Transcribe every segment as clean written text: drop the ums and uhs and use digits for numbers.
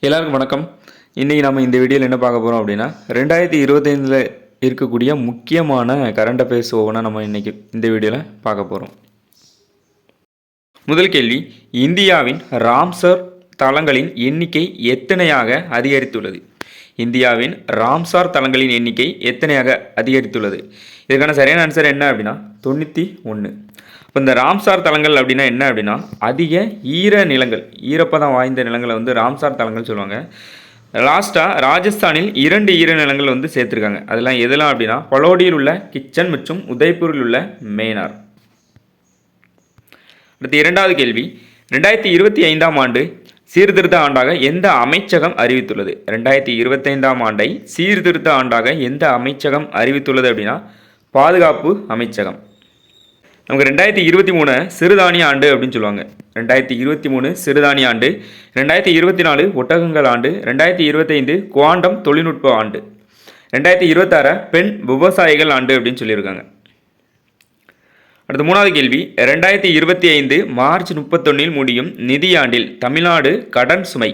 எல்லாருக்கும் வணக்கம். இன்றைக்கி நம்ம இந்த வீடியோவில் என்ன பார்க்க போகிறோம் அப்படின்னா 2025 இருக்கக்கூடிய முக்கியமான கரண்ட் அஃபேர்ஸ் ஒவ்வொன்றா நம்ம இன்றைக்கி இந்த வீடியோவில் பார்க்க போகிறோம். முதல் கேள்வி, இந்தியாவின் ராம்சர் தளங்களின் எண்ணிக்கை எத்தனையாக அதிகரித்துள்ளது? இந்தியாவின் ராம்சார் தளங்களின் எண்ணிக்கை எத்தனையாக அதிகரித்துள்ளது? இதுக்கான சரியான ஆன்சர் என்ன அப்படின்னா 91. இப்போ இந்த ராம்சார் தளங்கள் அப்படின்னா என்ன அப்படின்னா அதிக ஈர நிலங்கள், ஈரப்பதம் வாய்ந்த நிலங்களை வந்து ராம்சார் தளங்கள் சொல்லுவாங்க. லாஸ்ட்டாக ராஜஸ்தானில் 2 ஈர நிலங்கள் வந்து சேர்த்துருக்காங்க. அதெல்லாம் எதெல்லாம் அப்படின்னா பலோடியில் உள்ள கிச்சன் மற்றும் உதய்பூரில் உள்ள மேனார். அடுத்து இரண்டாவது கேள்வி, 2025ஆம் ஆண்டு சீர்திருத்த ஆண்டாக எந்த அமைச்சகம் அறிவித்துள்ளது? 2025ஆம் ஆண்டை சீர்திருத்த ஆண்டாக எந்த அமைச்சகம் அறிவித்துள்ளது அப்படின்னா பாதுகாப்பு அமைச்சகம். நமக்கு 2023 சிறுதானிய ஆண்டு அப்படின்னு சொல்லுவாங்க. 2023 சிறுதானிய ஆண்டு, 2024 ஒட்டகங்கள் ஆண்டு, 2025 குவாண்டம் தொழில்நுட்ப ஆண்டு, 2026 பெண் விவசாயிகள் ஆண்டு அப்படின்னு சொல்லியிருக்காங்க. அடுத்த மூணாவது கேள்வி, 2025 மார்ச் 31 முடியும் நிதியாண்டில் தமிழ்நாடு கடன் சுமை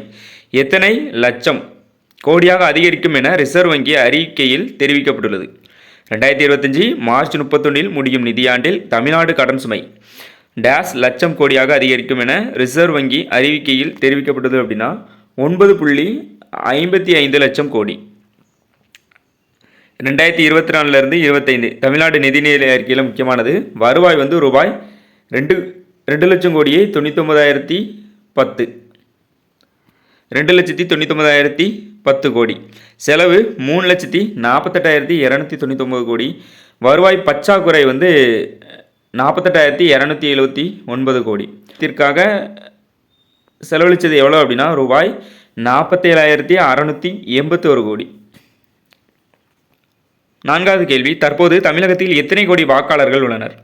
எத்தனை லட்சம் கோடியாக அதிகரிக்கும் என ரிசர்வ் வங்கி அறிக்கையில் தெரிவிக்கப்பட்டுள்ளது? 2025 மார்ச் 31 முடியும் நிதியாண்டில் தமிழ்நாடு கடன் சுமை டேஸ் லட்சம் கோடியாக அதிகரிக்கும் என ரிசர்வ் வங்கி அறிவிக்கையில் தெரிவிக்கப்பட்டது அப்படின்னா 9.55 லட்சம் கோடி. 2024 25 தமிழ்நாடு நிதிநிலை அறிக்கையில் முக்கியமானது வருவாய் வந்து ரூபாய் 2 லட்சம் கோடியே 99,010 2,99,010 கோடி. செலவு 3,48,299 கோடி. வருவாய் பற்றாக்குறை வந்து 48,279 கோடி. இதற்காக செலவழித்தது எவ்வளோ அப்படின்னா ரூபாய் 47,681 கோடி. நான்காவது கேள்வி, தற்போது தமிழகத்தில் எத்தனை கோடி வாக்காளர்கள் உள்ளனர்?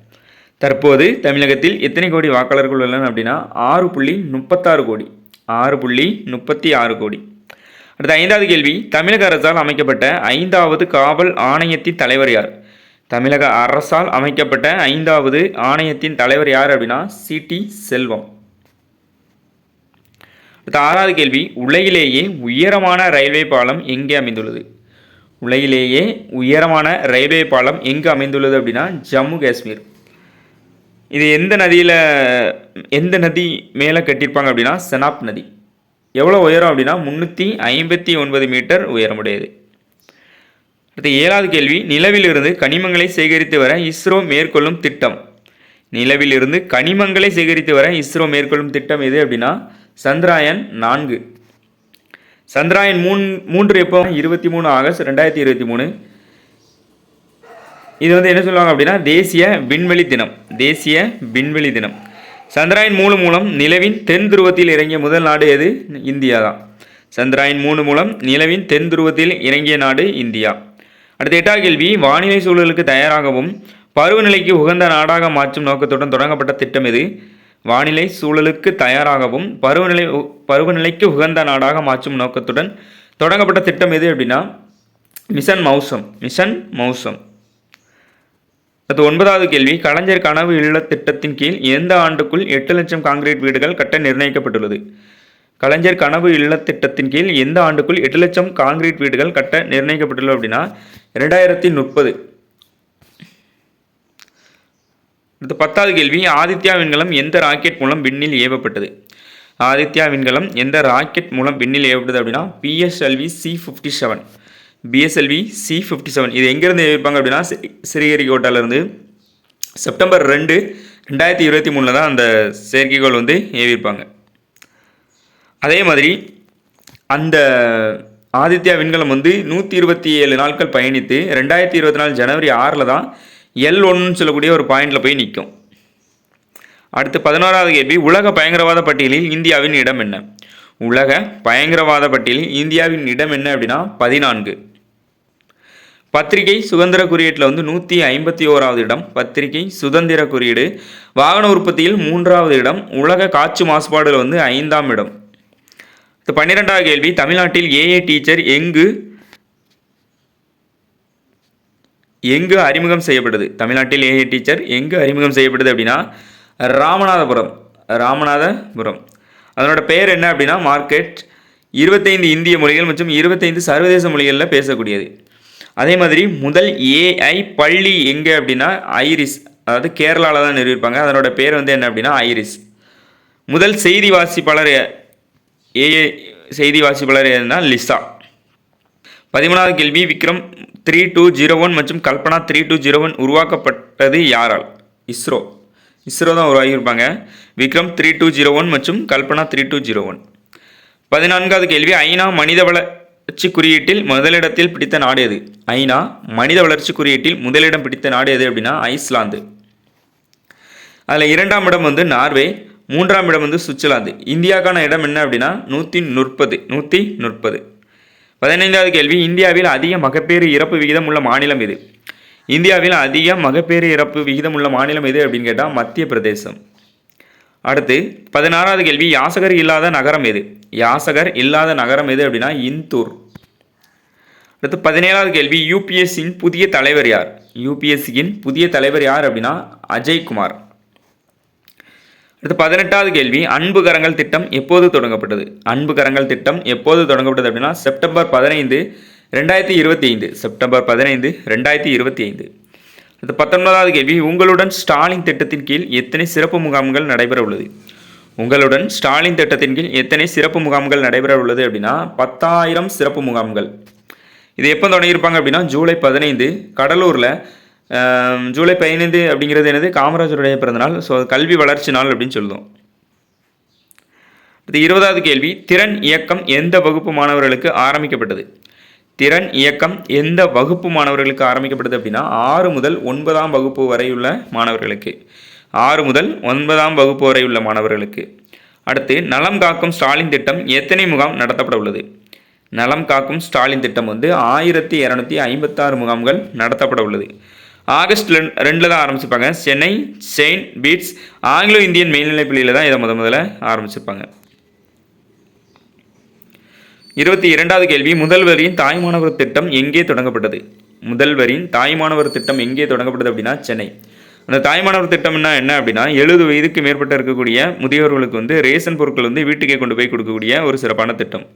தற்போது தமிழகத்தில் எத்தனை கோடி வாக்காளர்கள் உள்ளனர் அப்படின்னா 6.36 கோடி. 6.36 கோடி. அடுத்த ஐந்தாவது கேள்வி, தமிழக அரசால் அமைக்கப்பட்ட 5வது காவல் ஆணையத்தின் தலைவர் யார்? தமிழக அரசால் அமைக்கப்பட்ட 5வது ஆணையத்தின் தலைவர் யார் அப்படின்னா சிடி செல்வம். அடுத்த ஆறாவது கேள்வி, உலகிலேயே உயரமான ரயில்வே பாலம் எங்கே அமைந்துள்ளது? உலகிலேயே உயரமான ரயில்வே பாலம் எங்கு அமைந்துள்ளது அப்படின்னா ஜம்மு காஷ்மீர். இது எந்த நதி மேலே கட்டியிருப்பாங்க அப்படின்னா செனாப் நதி. எவ்வளோ உயரம் அப்படின்னா 359 மீட்டர் உயரமுடையது. அடுத்த ஏழாவது கேள்வி, நிலவிலிருந்து கனிமங்களை சேகரித்து வர இஸ்ரோ மேற்கொள்ளும் திட்டம். நிலவிலிருந்து கனிமங்களை சேகரித்து வர இஸ்ரோ மேற்கொள்ளும் திட்டம் எது அப்படின்னா சந்திராயன் 4. சந்திராயன் 3 எப்போ 23 ஆகஸ்ட் 2023. இது வந்து என்ன சொல்லுவாங்க அப்படின்னா தேசிய விண்வெளி தினம். தேசிய விண்வெளி தினம். சந்திராயன் 3 மூலம் நிலவின் தென் துருவத்தில் இறங்கிய முதல் நாடு எது? இந்தியா தான். சந்திராயன் 3 மூலம் நிலவின் தென் துருவத்தில் இறங்கிய நாடு இந்தியா. அடுத்த எட்டாவது கேள்வி, வானிலை சூழலுக்கு தயாராகவும் பருவநிலைக்கு உகந்த நாடாக மாற்றும் நோக்கத்துடன் தொடங்கப்பட்ட திட்டம் எது? வானிலை சூழலுக்கு தயாராகவும் பருவநிலைக்கு உகந்த நாடாக மாற்றும் நோக்கத்துடன் தொடங்கப்பட்ட திட்டம் எது அப்படின்னா மிஷன் மௌசம். அது ஒன்பதாவது கேள்வி, கலைஞர் கனவு இல்ல திட்டத்தின் கீழ் எந்த ஆண்டுக்குள் 8 லட்சம் கான்கிரீட் வீடுகள் கட்ட நிர்ணயிக்கப்பட்டுள்ளது? கலைஞர் கனவு இல்ல திட்டத்தின் கீழ் எந்த ஆண்டுக்குள் 8 லட்சம் கான்கிரீட் வீடுகள் கட்ட நிர்ணயிக்கப்பட்டுள்ளது அப்படின்னா 2030. அடுத்து 10வது கேள்வி, ஆதித்யா விண்கலம் எந்த ராக்கெட் மூலம் விண்ணில் ஏவப்பட்டது? ஆதித்யா விண்கலம் எந்த ராக்கெட் மூலம் விண்ணில் ஏவப்பட்டது அப்படின்னா பிஎஸ்எல்வி C-57. PSLV C-57. இது எங்கேருந்து ஏவிப்பாங்க அப்படின்னா ஸ்ரீஹரிகோட்டாலேருந்து. செப்டம்பர் 2, 2023 தான் அந்த செயற்கைக்கோள் வந்து ஏவிருப்பாங்க. அதே மாதிரி அந்த ஆதித்யா விண்கலம் வந்து 127 நாட்கள் பயணித்து 2024 ஜனவரி 6 தான் L1 சொல்லக்கூடிய ஒரு பாயிண்டில் போய் நிற்கும். அடுத்து 11வது கேள்வி, உலக பயங்கரவாத பட்டியலில் இந்தியாவின் இடம் என்ன? உலக பயங்கரவாத பட்டியலில் இந்தியாவின் இடம் என்ன அப்படின்னா 14. பத்திரிகை சுதந்திர குறியீட்டில் வந்து 151வது இடம். பத்திரிகை சுதந்திர குறியீடு. வாகன உற்பத்தியில் 3வது இடம். உலக காற்று மாசுபாடுல வந்து 5ஆம் இடம். 12வது கேள்வி, தமிழ்நாட்டில் ஏஏ டீச்சர் எங்கு அறிமுகம் செய்யப்பட்டது? தமிழ்நாட்டில் ஏஏ டீச்சர் எங்கு அறிமுகம் செய்யப்பட்டது அப்படின்னா ராமநாதபுரம். அதனோட பெயர் என்ன அப்படின்னா மார்க்கெட் 25 இந்திய மொழிகள் மற்றும் 25 சர்வதேச மொழிகளில் பேசக்கூடியது. அதே மாதிரி முதல் ஏஐ பள்ளி எங்கே அப்படின்னா ஐரிஸ், அதாவது கேரளாவில் தான் நிறுவியிருப்பாங்க. அதனோட பேர் வந்து என்ன அப்படின்னா ஐரிஸ். முதல் செய்தி வாசிப்பாளர் ஏஐ செய்தி வாசிப்பாளர் எதுனா லிசா. 13வது கேள்வி, விக்ரம் 3201 மற்றும் கல்பனா 3201 உருவாக்கப்பட்டது யாரால்? இஸ்ரோ தான் உருவாகியிருப்பாங்க. விக்ரம் 3201 மற்றும் கல்பனா 3201. 14வது கேள்வி, ஐநா மனித வளர்ச்சி குறியீட்டில் முதலிடத்தில் பிடித்த நாடு எது? ஐநா மனித வளர்ச்சி குறியீட்டில் முதலிடம் பிடித்த நாடு எது அப்படின்னா ஐஸ்லாந்து. அதில் 2ஆம் இடம் வந்து நார்வே, 3ஆம் இடம் வந்து சுவிட்சர்லாந்து. இந்தியாவுக்கான இடம் என்ன அப்படின்னா 130. 15வது கேள்வி, இந்தியாவில் அதிக மகப்பேறு இறப்பு விகிதம் உள்ள மாநிலம் எது? இந்தியாவில் அதிக மகப்பேறு இறப்பு விகிதம் உள்ள மாநிலம் எது அப்படின்னு கேட்டால் மத்திய பிரதேசம். அடுத்து 16வது கேள்வி, யாசகர் இல்லாத நகரம் எது? யாசகர் இல்லாத நகரம் எது அப்படின்னா இந்தூர். அடுத்து 17வது கேள்வி, யூபிஎஸ்சியின் புதிய தலைவர் யார்? யூபிஎஸ்சியின் புதிய தலைவர் யார் அப்படின்னா அஜய்குமார். அடுத்து 18வது கேள்வி, அன்பு கரங்கள் திட்டம் எப்போது தொடங்கப்பட்டது? அன்பு கரங்கள் திட்டம் எப்போது தொடங்கப்பட்டது அப்படின்னா செப்டம்பர் 15, 2025. செப்டம்பர் 15, 2025. அடுத்து 19வது கேள்வி, உங்களுடன் ஸ்டாலின் திட்டத்தின் கீழ் எத்தனை சிறப்பு முகாம்கள் நடைபெற உள்ளது? உங்களுடன் ஸ்டாலின் திட்டத்தின் கீழ் எத்தனை சிறப்பு முகாம்கள் நடைபெற உள்ளது அப்படின்னா 10,000 சிறப்பு முகாம்கள். இது எப்போ தொடங்கியிருப்பாங்க அப்படின்னா ஜூலை 15 கடலூரில். ஜூலை 15 அப்படிங்கிறது என்னது? காமராஜருடைய பிறந்தநாள். ஸோ கல்வி வளர்ச்சி நாள் அப்படின்னு சொல்லுவோம். இது 20வது கேள்வி, திறன் இயக்கம் எந்த வகுப்பு மாணவர்களுக்கு ஆரம்பிக்கப்பட்டது? திறன் இயக்கம் எந்த வகுப்பு மாணவர்களுக்கு ஆரம்பிக்கப்பட்டது அப்படின்னா 6 முதல் 9ஆம் வகுப்பு வரையுள்ள மாணவர்களுக்கு. 6 முதல் 9ஆம் வகுப்பு வரையுள்ள மாணவர்களுக்கு. அடுத்து, நலம் காக்கும் ஸ்டாலின் திட்டம் எத்தனை முகாம் நடத்தப்பட உள்ளது? நலம் காக்கும் ஸ்டாலின் திட்டம் வந்து 1256 முகாம்கள் நடத்தப்பட உள்ளது. ஆகஸ்ட் 2 தான் ஆரம்பிச்சிருப்பாங்க. Chennai Saint Bede's Anglo Indian மேல்நிலைப் பள்ளியில் தான் இதை முதல்ல ஆரம்பிச்சிருப்பாங்க. 22வது கேள்வி, முதல்வரின் தாய்மானவர் திட்டம் எங்கே தொடங்கப்பட்டது? முதல்வரின் தாய்மானவர் திட்டம் எங்கே தொடங்கப்பட்டது அப்படின்னா சென்னை. அந்த தாய்மானவர் திட்டம் என்ன அப்படின்னா 70 வயதுக்கு மேற்பட்ட இருக்கக்கூடிய முதியோர்களுக்கு வந்து ரேஷன் பொருட்கள் வந்து வீட்டுக்கே கொண்டு போய் கொடுக்கக்கூடிய ஒரு சிறப்பான திட்டம்.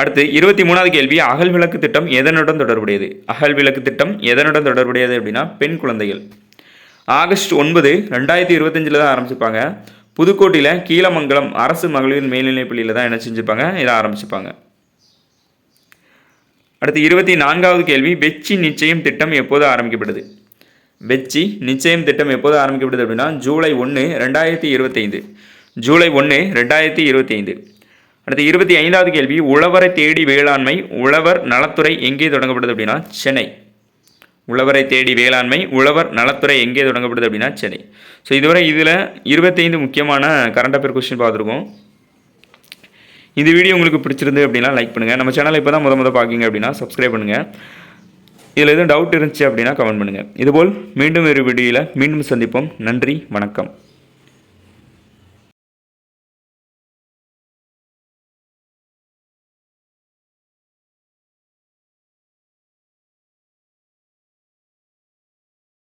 அடுத்து 23வது கேள்வி, அகல் விளக்கு திட்டம் எதனுடன் தொடர்புடையது? அகல் விளக்கு திட்டம் எதனுடன் தொடர்புடையது அப்படின்னா பெண் குழந்தைகள். ஆகஸ்ட் 9, 2025 தான் ஆரம்பிச்சிருப்பாங்க. புதுக்கோட்டையில் கீழமங்கலம் அரசு மகளிர் மேல்நிலைப் பள்ளியில் தான் என்ன செஞ்சுருப்பாங்க? இதை ஆரம்பிச்சிருப்பாங்க. அடுத்து 24வது கேள்வி, வெச்சி நிச்சயம் திட்டம் எப்போது ஆரம்பிக்கப்பட்டது? வெச்சி நிச்சயம் திட்டம் எப்போது ஆரம்பிக்கப்பட்டது அப்படின்னா ஜூலை 1, 2025. ஜூலை 1, 2025. அடுத்து 25வது கேள்வி, உழவரை தேடி வேளாண்மை உழவர் நலத்துறை எங்கே தொடங்கப்பட்டது அப்படின்னா சென்னை. உழவரை தேடி வேளாண்மை உழவர் நலத்துறை எங்கே தொடங்கப்பட்டது அப்படின்னா சென்னை. ஸோ இதுவரை இதில் 25 முக்கியமான கரண்ட் அஃபேர் கொஸ்டின் பார்த்துருக்கோம். இந்த வீடியோ உங்களுக்கு பிடிச்சிருந்து அப்படின்னா லைக் பண்ணுங்கள். நம்ம சேனலை இப்போ தான் முத பார்க்கிங்க அப்படின்னா சப்ஸ்கிரைப் பண்ணுங்கள். இதில் எதுவும் டவுட் இருந்துச்சு அப்படின்னா கமெண்ட் பண்ணுங்கள். இதுபோல் மீண்டும் ஒரு வீடியோவில் மீண்டும் சந்திப்போம். நன்றி, வணக்கம்.